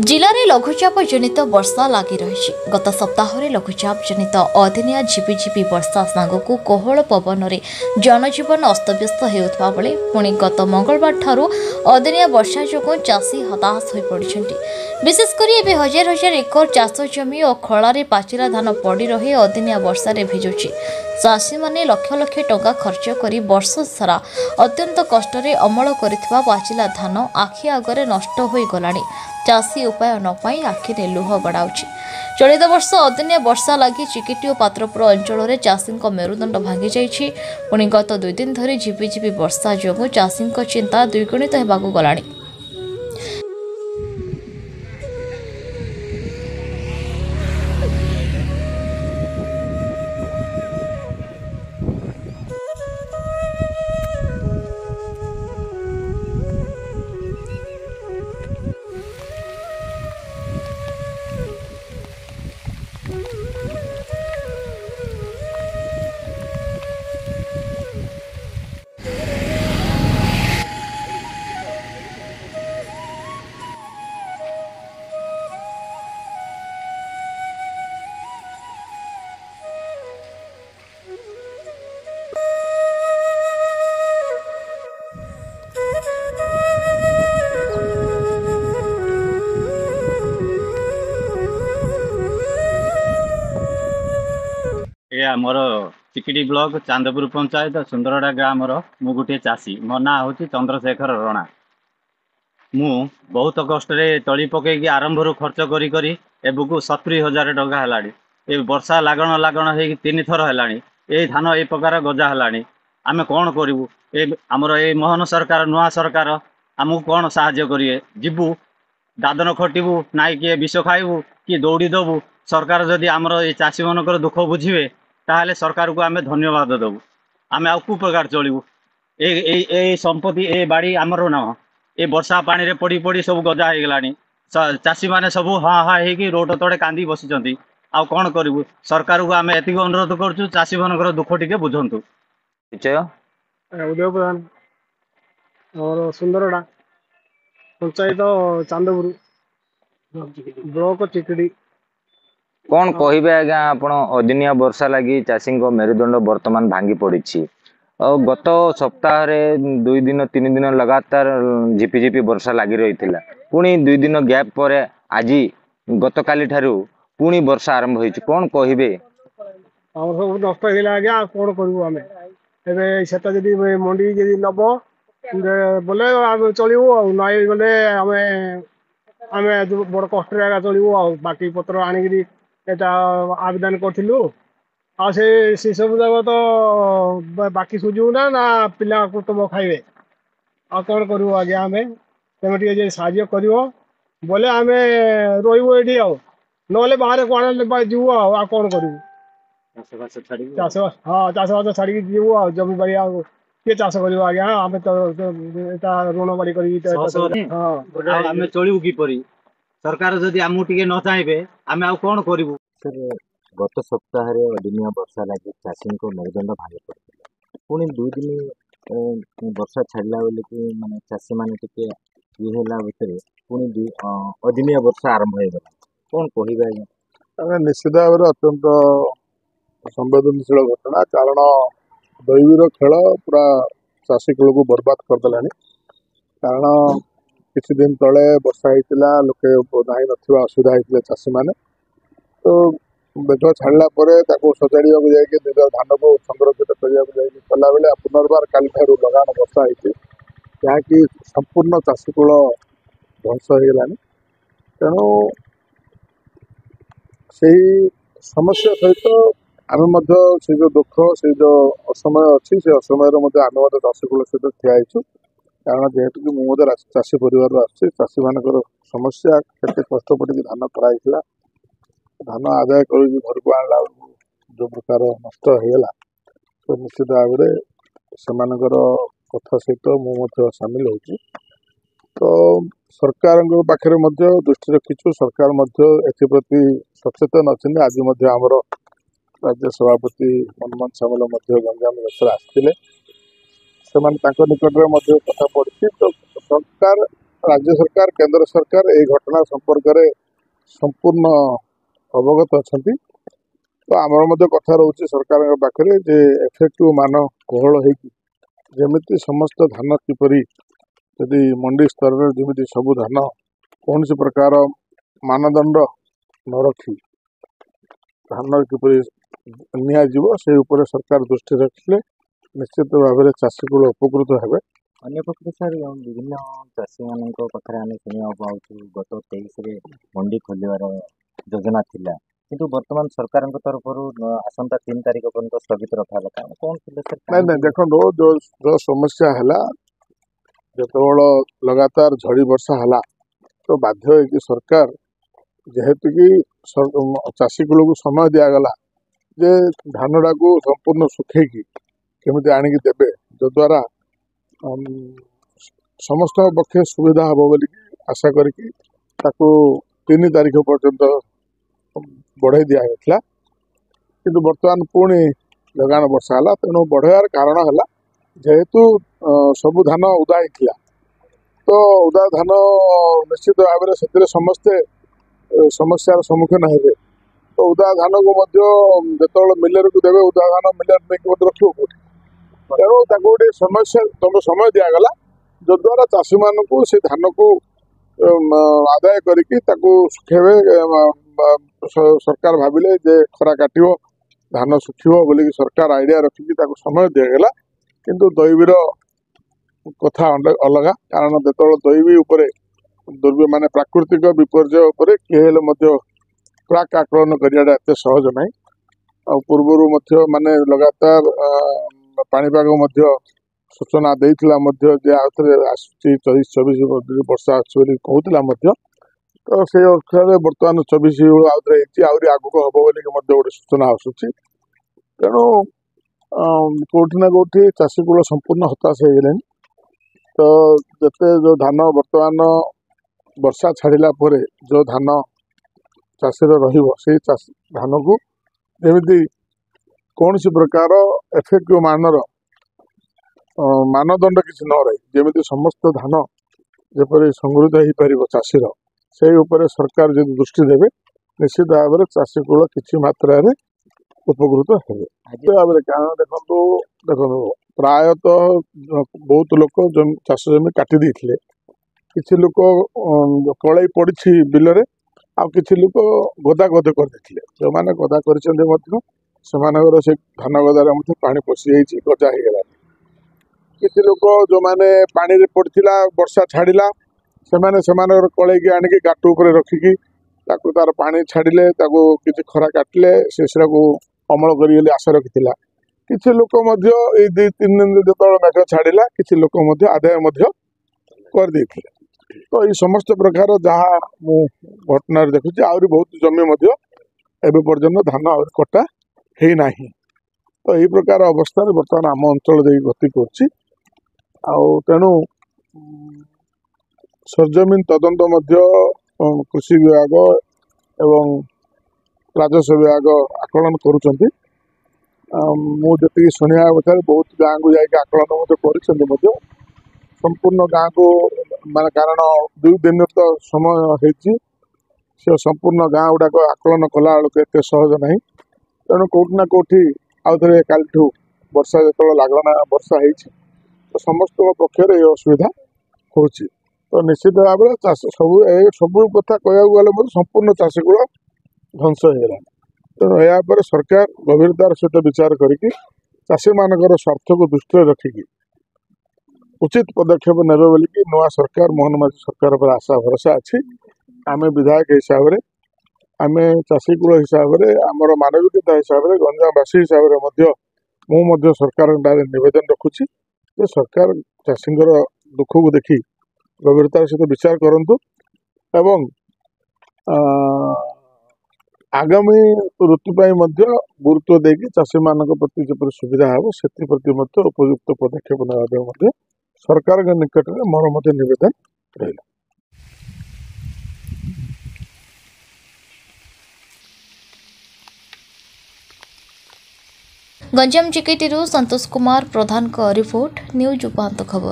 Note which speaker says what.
Speaker 1: जिले में लघुचाप जनित वर्षा लगी रही। गत सप्ताह लघुचाप जनित अदिनिया झिपिझिपि वर्षा सांगक कोहल पवन में जनजीवन अस्तव्यस्त होता बेले पुणी गत मंगलवार ठारू अदिनिया वर्षा जो चाषी हताश हो पड़ते। विशेषकर एवं हजार हजार एकर चाष जमी और खलारे पाचिला धान पड़ी रही अदिनिया वर्षा भिजुची। चाषी मैंने लक्ष लक्ष टंका खर्च कर वर्ष सारा अत्यंत कष्ट अमल करिथिबा पाचिला धान आखि आगरे नष्ट हो गलानी। चाषी उपाय न पाई आखिरे लुह गड़ाउछि। चलित वर्ष अदिनिया वर्षा लगी चिकिटी और पात्रपुर अंचल में चाषी मेरुदंड भांगी जाइछि। पुणी गत 2 दिन धरी झिपिझिपि वर्षा जोगु चाषी चिंता द्विगुणित होबाकु गलानी।
Speaker 2: मोर चिकिटी ब्लॉक चांदपुर पंचायत सुंदरडा ग्राम मु गोटे चाषी मो ना हूँ चंद्रशेखर रणा। मु बहुत कष्ट तली पकईकि आरंभ खर्च करी 70,000 टंका है। ये वर्षा लागण लागण हो 3 थर है। ये धान ये प्रकार गजा है। आम कौन करूँ? आमर ये मोहन सरकार नुआ सरकार आमको कौन साहाय्य करेंगे? जीवु दादन खटबू नाई किए विष खाइबू कि दौड़ी देवु। सरकार जदि आमर ये चाषी मनकर दुख बुझे ताहले सरकार को आम धन्यवाद देवु। आम आउ कु प्रकार चलू? ए संपत्ति ए बाड़ी आमर न ए वर्षा पानी रे पड़ी पड़ी सब गजा हो गलानी। चाषी मैंने सब हाँ हाँ हो रोड तड़े कांदी बसी। आउ कौन करूँ? सरकार को आम एति अनुरोध करुँ चाषी मनकर दुख टिके बुझंतु।
Speaker 3: उदय प्रधान और सुंदरडा पंचायत चांदपुर ब्लॉक चिकिटी।
Speaker 4: कौन कहबे आज्ञा आपण अदिनिया वर्षा लगी चाषी मेरुदंड वर्तमान भांगी पड़ी। गत सप्ताह 2 दिन 3 दिन लगातार झिपिझिपि वर्षा लगी रही थिला। पुणी 2 दिन गैप पर आज गत काली ठारू पुणी वर्षा आरंभ होइछि। कौन कहबे?
Speaker 3: सब नष्ट होगा आज्ञा कौन करूँ? आम एटा जदि मंडी जदि नब बोले चलू नाई बोले आम आम बड़ कष्ट चलू। बाकी पत्र आनिकी एटा आवेदन करूँ आ से सब जगह तो बाकी सुझू ना ना पिला कुटुंब खाइबे। आ कौन करूँ आज्ञा? आम तुम टे साहय कर बोले आम रू ये ना बाहर कौन जीव आ कौन करूँ? चाष हाँ चाष बास छाड़ी जीव जमी बाड़ी किए चाष कर आज्ञा? आम तो ऋण बाड़ी कर
Speaker 2: चलू किपरि? सरकार जदि आमको टिके न चाहे आम आउ कौन करूँ?
Speaker 4: सर गत सप्ताह अदिनिया वर्षा लगी चाषी मेरुदंड भांगी पड़ता। पुणी 2 दिन वर्षा छाड़ा बेले कि माने चाषी मैंने टिके ये भितर पुणी अदिनिया वर्षा आरंभ हो गला। कौन कहबे?
Speaker 5: निश्चित भाव अत्यंत संवेदनशील घटना। कारण दैवीर खेल पूरा चाषी कूल को बर्बाद करदेला। कारण किसी दिन तले वर्षा होता लोके ना ना असुविधा होते चाषी मैंने तो मेघ छाड़ा सजाड़ा निज धान को संरक्षित कला बेले पुनर्बार काली ठार लगान वर्षा होती जहाँकि संपूर्ण चाषी कूल ध्वंस हो गलानी। तेणु से समस्या सहित आम से जो दुख से जो असमय अच्छी से असमय आम चाषी कूल सहित ठिया। कारण जेहेतु कि मुझे चाषी परिवार आसी चाषी मान समस्या केते कष्ट पड़ी धान कराइला धान आदाय कर घर को आनला जो प्रकार नष्ट होगा तो निश्चित भाव में कथा सहित मुझे सामिल हो। तो सरकार पाखे दृष्टि रखीचु। सरकार एप्रति सचेतन अच्छे। आज आमर राज्य सभापति मनमोहन सामल गंजाम गस्तर आसते निकट में कथा पड़ी। तो सरकार राज्य सरकार केंद्र सरकार ए घटना संपर्क में संपूर्ण अवगत अच्छा। तो आमर कथा रोचे सरकार पाखे जे एफेक्टिव मान कोहल होमिति समस्त धान किपरि यदि मंडी स्तर में जमी सब धान कौन प्रकार मानदंड न रखी धान किपरि नियाजिव से उपरे सरकार दृष्टि रखिले निश्चित भाव में चाषी कूल उपकृत हेबे।
Speaker 4: अन्य पक्षे सर विभिन्न चाषी मान कथा आम शुणा पाऊँ गत 23 मंडी खोलिवार योजना थिला किंतु वर्तमान सरकार तरफ आसंता 3 तारिख पर्यंत स्थगित रखा कारण कौन थे सर?
Speaker 5: नहीं देखो जो समस्या है जो लगातार झड़ी वर्षा है तो बाध्य है सरकार जेहेतु कि चाषी कूल को समय दिगला जे धान टाक संपूर्ण सुखेकी केमी आणिकी देवे जद्वारा समस्त पक्षे सुविधा हम बोली आशा करके 3 तारिख पर्यंत बढ़ाई दिगला किंतु बर्तमान पुणी लगान वर्षा है तेणु बढ़ार कारण है जेहेतु सबु धान उदा होता तो उदा धान निश्चित भाव में समस्ते समस्यार सम्मुखीन हेबे तो उदा धान को जो मिलर को देवे उदा धान मिलर नहीं रखो कौटी तेणु गोटे समस्या समय दिगला जद्वारा चाषी मान को से धान को आदाय करके सुखेबे सरकार भाविले जे खरा काटिबो धान सुखिबो बोली सरकार आइडिया रखिकी समय दिगला किंतु दैवीर कथा अलग कारण जो दैवी उपरे दुर्व्य माने प्राकृतिक विपर्यय उपरे केहेले मध्य प्राक आकलन करियाटा एते सहज नहीं आ पूर्वरु मध्य माने लगातार पाणीपाग मध्य सूचना देइथिला मध्य जे आउथरे आसुची 24 वर्षा आछि बोली कहउतिला मध्य तो से अर्थरे वर्तमान 24 आउथरे हेची आउरी आगुको हबो बोली मध्य गोटे सूचना आसुची तेणु कोठी ना कोठी चाषी कूल संपूर्ण हताश हो गले तो जते जो धान वर्तमान वर्षा छाड़िला परे जो धान चाषी रहिबो से धान को जेमिति कौन सी प्रकार एफेक्टिव मानर मानदंड किसी न रही जमी समस्त धान जेपरी संगृहित हो पार चाषीर से उपरे सरकार जो दृष्टि देवे निश्चित भाव में चाषी कूल किसी मात्रा उपकृत हेबे भाव में कारण देखो देखो प्रायतः बहुत लोक चाष जमी काटी देते किसी लोक कलई पड़ी बिलरे आ किसी लोक गदा गद करदे जो मैंने गदा कर से धान गदार पानी पशि जाइए गजा हो गला किसी लोक जो मैंने पानी पड़ता वर्षा छाड़ा से कलई की आणिकी गाटू उपर रखिकी तार पानी छाड़िले किसी खरा काटिले से अमल करी आशा रखी किसी लोक 2-3 दिन जो मेघ छाड़ा किसी लोक आदाय करदे तो ये समस्त प्रकार जहाँ मु घटना देखुची आहरी बहुत जमी एवं पर्यटन धान आहरी कटा है ना तो यही प्रकार अवस्था बर्तमान आम अंचल गति कर तेणु सरजमीन तदंत कृषि विभाग एवं राजस्व विभाग आकलन करुँच मुझे शुणा कथा बहुत गाँव को जाकि आकलन कर संपूर्ण गाँव को मान कारण 2 दिन तो समय हो संपूर्ण गाँ गुड़ाक आकलन कला बेलू एत सहज ना तेणु कौटि ना कौटि आउ थे कालठू वर्षा जो लागला वर्षा हो तो समस्त पक्षर ये असुविधा हो तो निश्चित भाव में चाष सब कथा कह गले संपूर्ण चाषी कूल ध्वंस हो गला तेणु यापर सरकार गभीरतार सहित विचार करके चाषी मानकर स्वार्थ को दृष्टि रखिकी उचित पदक्षेप नेबे बोलिकी नुआ सरकार मोहन माझी सरकार पर आशा भरोसा अच्छी आम विधायक हिसाब से आम चाषी कूल हिसाब से आमर मानविकता हिसाब से गंजामवासी हिसाब से सरकार निवेदन रखुची जे सरकार चाषी दुख को देखी गभीरतार सहित विचार करंतु एवं आगामी ऋतु गुरुत्व देकी चाषी मान प्रति जब सुविधा हे से प्रति उपयुक्त पदक्षेप ना सरकार के निकट में मोर निवेदन रहा।
Speaker 1: गंजाम जिकेटी संतोष कुमार प्रधान का रिपोर्ट न्यूज उपांत खबर।